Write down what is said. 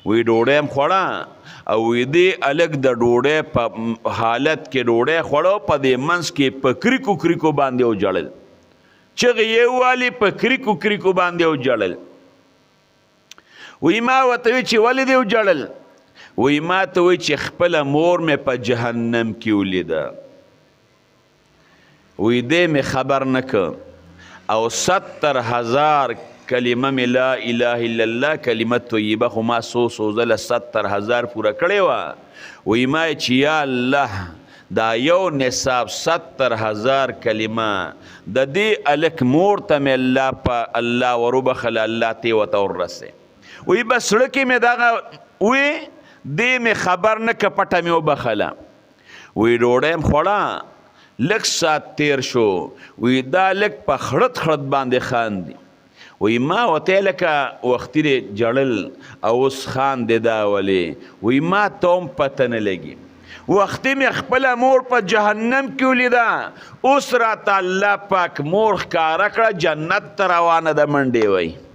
وی ډوډۍ هم خوړه او وی دې هلک د ډوډۍ په حالت کې ډوډۍ خوړه په دې منځ کې په کریکو کریکو باندې وجړل چغې یې ووالي په کریکو کریکو باندې وجړل وی ما ورته وی چې ولې دې وجړل وی ما ته وی چې خپله مور مې په جهنم کې ولیده وی دې مې خبر نه که او 70,000 کلمه می لا اله الا الله کلمه طیبه خو ما سو زله 70,000 پوره کړې وه وی ما چې یا الله دا یو نصاب 70,000 کلمه د دې هلک مور ته مې الله وروبخله الله تی ورته ورسې وی بس زړه کې مې دغه وی دې مې خبر نه که پټه مې وبخله وی ډوډۍ هم خوړه لږ ساعت تیر شو وی دا لږ په خړت خړت باندې خاندي وی ما ورته لکه وختي دی جړل او اوس خاندې دا ولې وی ما ته هم پته نه لګي وختي مې خپله مور په جهنم کې ولیده اوس راته الله پاک مور ښکاره کړه جنت ته روانه ده منډې وی